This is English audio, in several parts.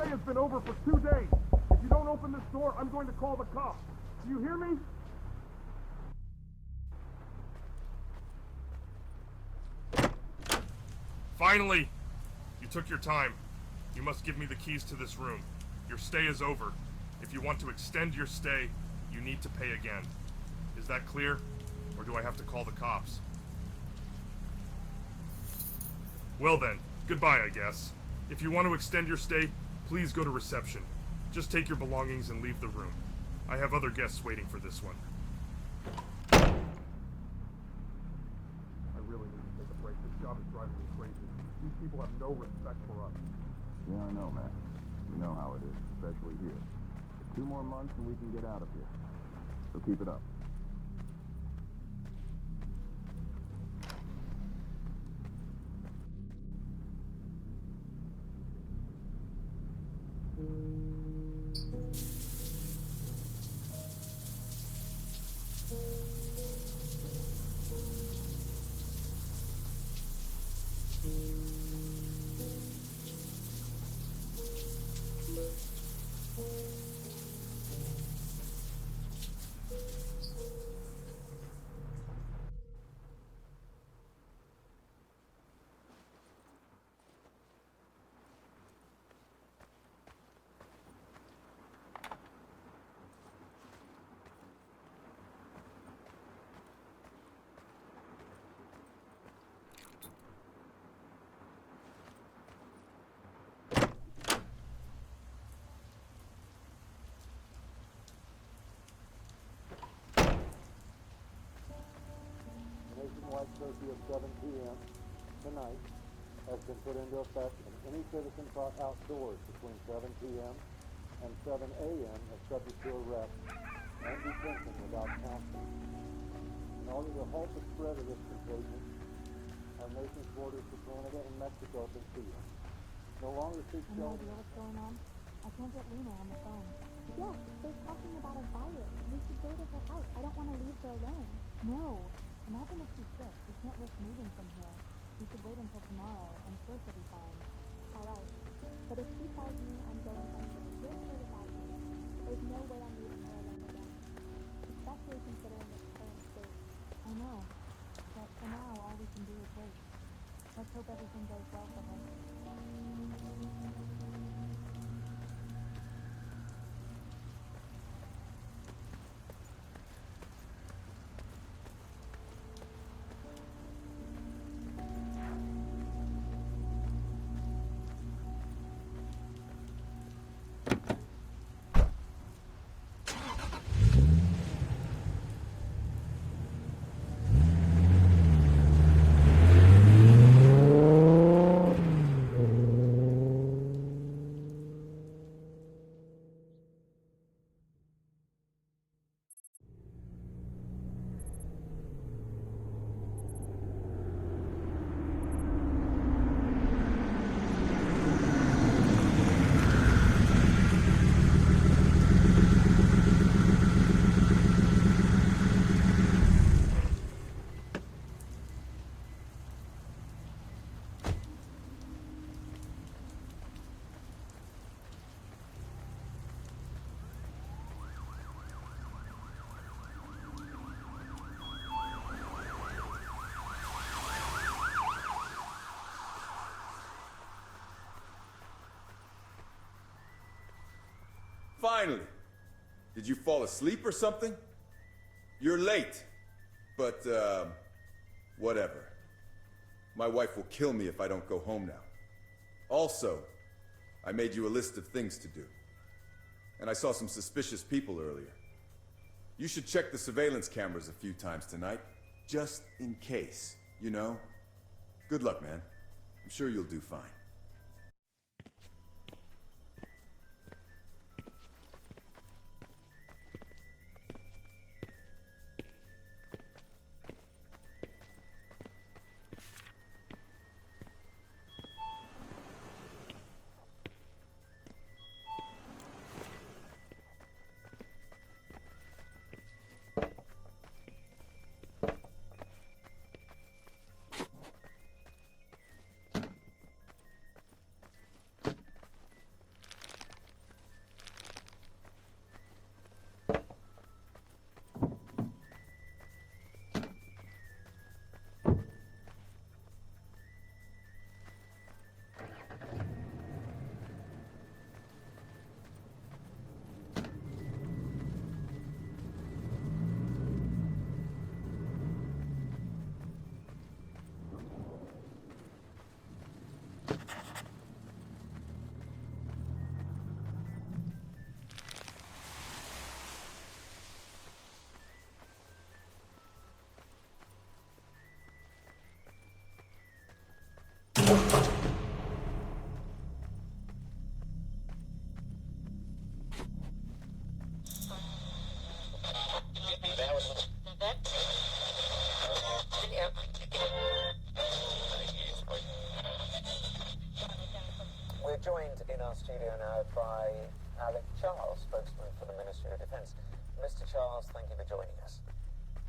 stay has been over for 2 days. If you don't open this door, I'm going to call the cops. Do you hear me? Finally! You took your time. You must give me the keys to this room. Your stay is over. If you want to extend your stay, you need to pay again. Is that clear? Or do I have to call the cops? Well then, goodbye, I guess. If you want to extend your stay, please go to reception. Just take your belongings and leave the room. I have other guests waiting for this one. I really need to take a break. This job is driving me crazy. These people have no respect for us. Yeah, I know, man. You know how it is, especially here. 2 more months and we can get out of here. So keep it up. Nationwide curfew of 7 p.m. tonight has been put into effect, and any citizen caught outdoors between 7 p.m. and 7 a.m. is subject to arrest and detention without counsel. In order to halt the spread of this contagion, our nation's borders to Canada and Mexico have been sealed. No longer seek Any shelter. idea what's going on? I can't get Lena on the phone. Yes, they're talking about a virus. We should go to her house. I don't want to leave her alone. No. Imagine if she's sick. We can't risk moving from here. We should wait until tomorrow. I'm sure she'll be fine. All right. But if she tells me I'm going under, you'll hear about me. There's no way I'm leaving her alone again. Especially considering its current state. I know. But for now, all we can do is wait. Let's hope everything goes well for her. Finally! Did you fall asleep or something? You're late. But, whatever. My wife will kill me if I don't go home now. Also, I made you a list of things to do. And I saw some suspicious people earlier. You should check the surveillance cameras a few times tonight, just in case, you know? Good luck, man. I'm sure you'll do fine. now by Alec Charles, spokesman for the Ministry of Defence. Mr. Charles, thank you for joining us.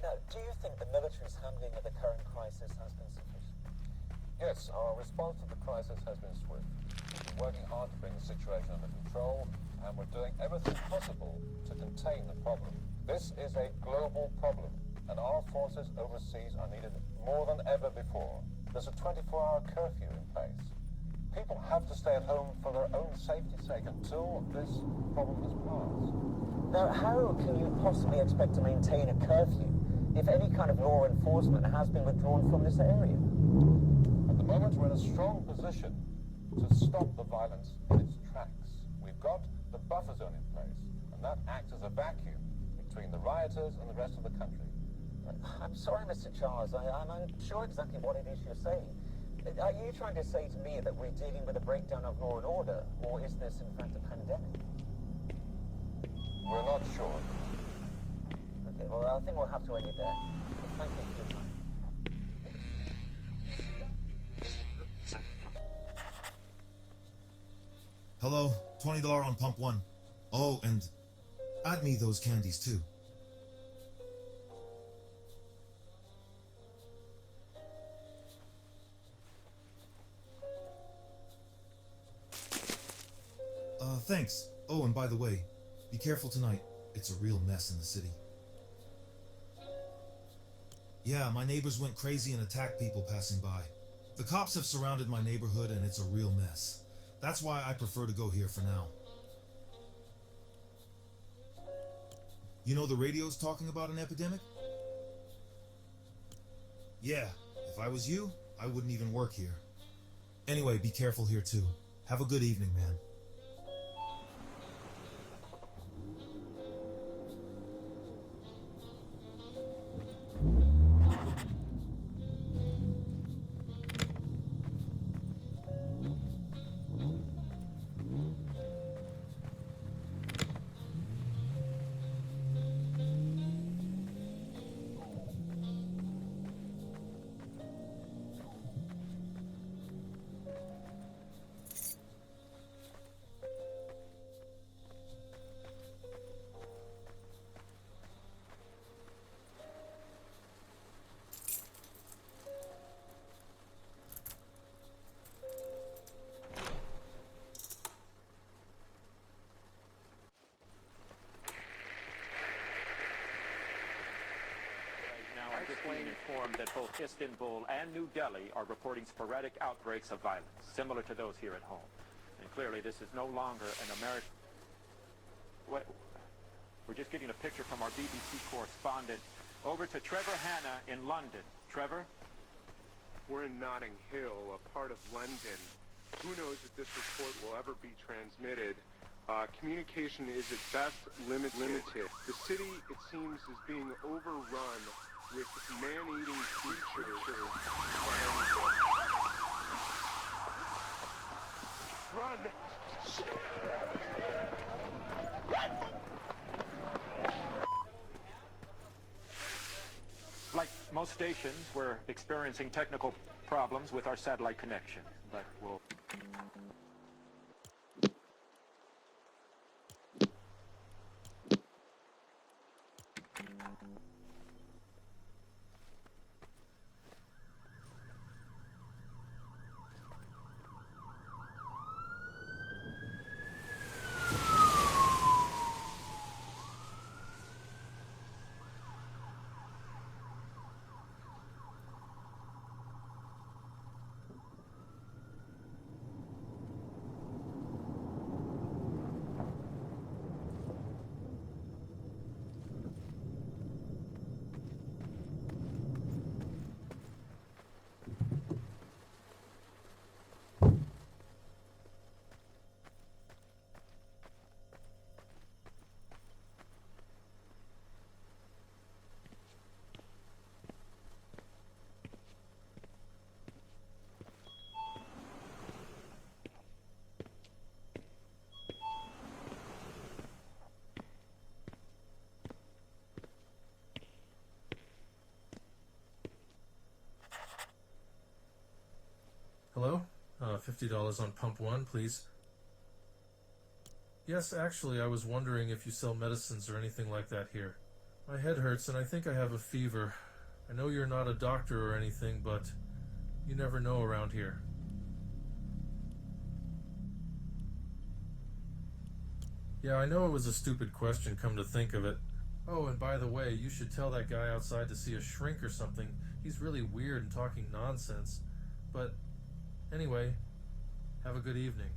Now, do you think the military's handling of the current crisis has been sufficient? Yes, our response to the crisis has been swift. We're working hard to bring the situation under control, and we're doing everything possible to contain the problem. This is a global problem, and our forces overseas are needed more than ever before. There's a 24-hour curfew in place. People have to stay at home for their own safety's sake until this problem has passed. Now, how can you possibly expect to maintain a curfew if any kind of law enforcement has been withdrawn from this area? At the moment, we're in a strong position to stop the violence in its tracks. We've got the buffer zone in place, and that acts as a vacuum between the rioters and the rest of the country. I'm sorry, Mr. Charles. I'm unsure exactly what it is you're saying. Are you trying to say to me that we're dealing with a breakdown of law and order, or is this in fact a pandemic? We're not sure. Okay, well, I think we'll have to end it there. Thank you for your time. Hello, $20 on pump 1. Oh, and add me those candies too. Thanks. Oh, and by the way, be careful tonight. It's a real mess in the city. Yeah, my neighbors went crazy and attacked people passing by. The cops have surrounded my neighborhood and it's a real mess. That's why I prefer to go here for now. You know the radio's talking about an epidemic? Yeah, if I was you, I wouldn't even work here. Anyway, be careful here too. Have a good evening, man. Informed that both Istanbul and New Delhi are reporting sporadic outbreaks of violence, similar to those here at home. And clearly this is no longer an American... We're just getting a picture from our BBC correspondent. Over to Trevor Hanna in London. Trevor? We're in Notting Hill, a part of London. Who knows if this report will ever be transmitted. Communication is at best limited. The city, it seems, is being overrun with man-eating creatures. Run! Like most stations, we're experiencing technical problems with our satellite connection, but we'll... Hello? $50 on pump 1, please. Yes, actually, I was wondering if you sell medicines or anything like that here. My head hurts and I think I have a fever. I know you're not a doctor or anything, but you never know around here. Yeah, I know it was a stupid question, come to think of it. Oh, and by the way, you should tell that guy outside to see a shrink or something. He's really weird and talking nonsense. But anyway, have a good evening.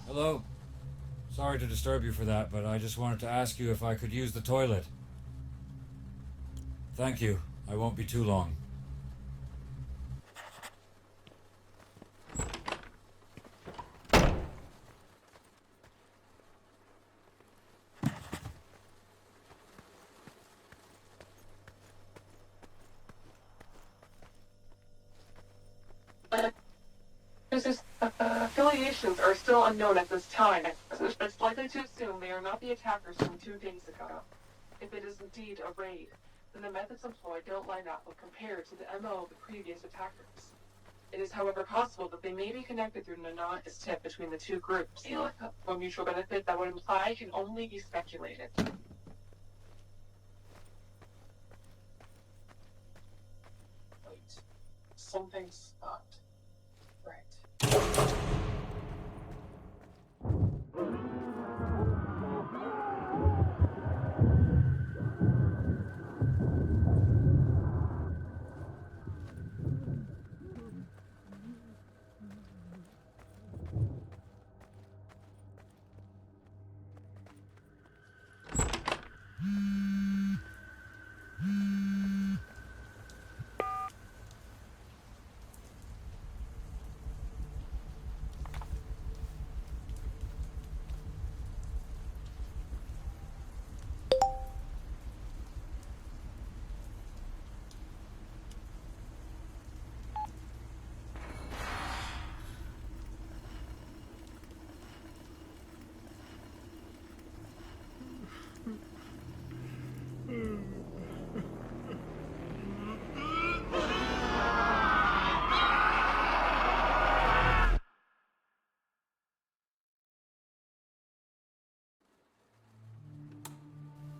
Hello. Sorry to disturb you for that, but I just wanted to ask you if I could use the toilet. Thank you. I won't be too long. Affiliations are still unknown at this time. It's likely to assume they are not the attackers from 2 days ago. If it is indeed a raid, then the methods employed don't line up when compared to the MO of the previous attackers. It is, however, possible that they may be connected through an anonymous tip between the two groups. A mutual benefit that would imply can only be speculated. Wait. Something's not right.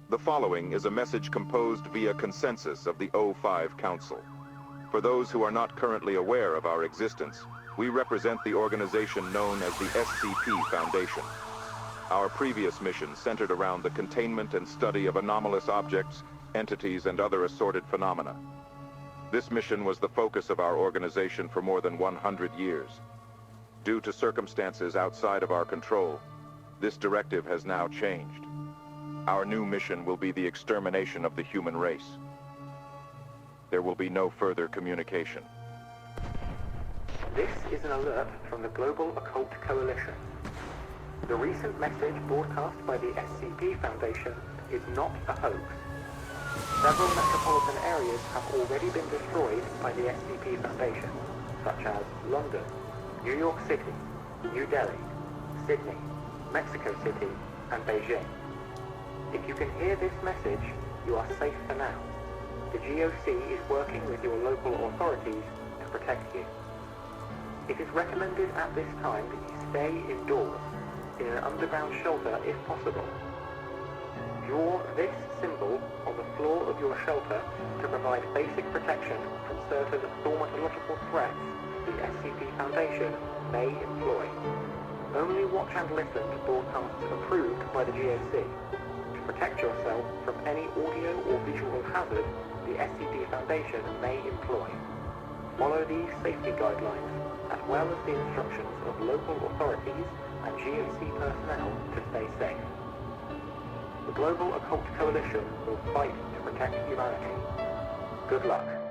The following is a message composed via consensus of the O5 Council. For those who are not currently aware of our existence, we represent the organization known as the SCP Foundation. Our previous mission centered around the containment and study of anomalous objects, entities, and other assorted phenomena. This mission was the focus of our organization for more than 100 years. Due to circumstances outside of our control, this directive has now changed. Our new mission will be the extermination of the human race. There will be no further communication. This is an alert from the Global Occult Coalition. The recent message broadcast by the SCP Foundation is not a hoax. Several metropolitan areas have already been destroyed by the SCP Foundation, such as London, New York City, New Delhi, Sydney, Mexico City, and Beijing. If you can hear this message, you are safe for now. The GOC is working with your local authorities to protect you. It is recommended at this time that you stay indoors, in an underground shelter if possible. Draw this symbol on the floor of your shelter to provide basic protection from certain thaumatological threats the SCP Foundation may employ. Only watch and listen to broadcasts approved by the GOC. To protect yourself from any audio or visual hazard the SCP Foundation may employ. Follow these safety guidelines as well as the instructions of local authorities and GOC personnel to stay safe. The Global Occult Coalition will fight to protect humanity. Good luck.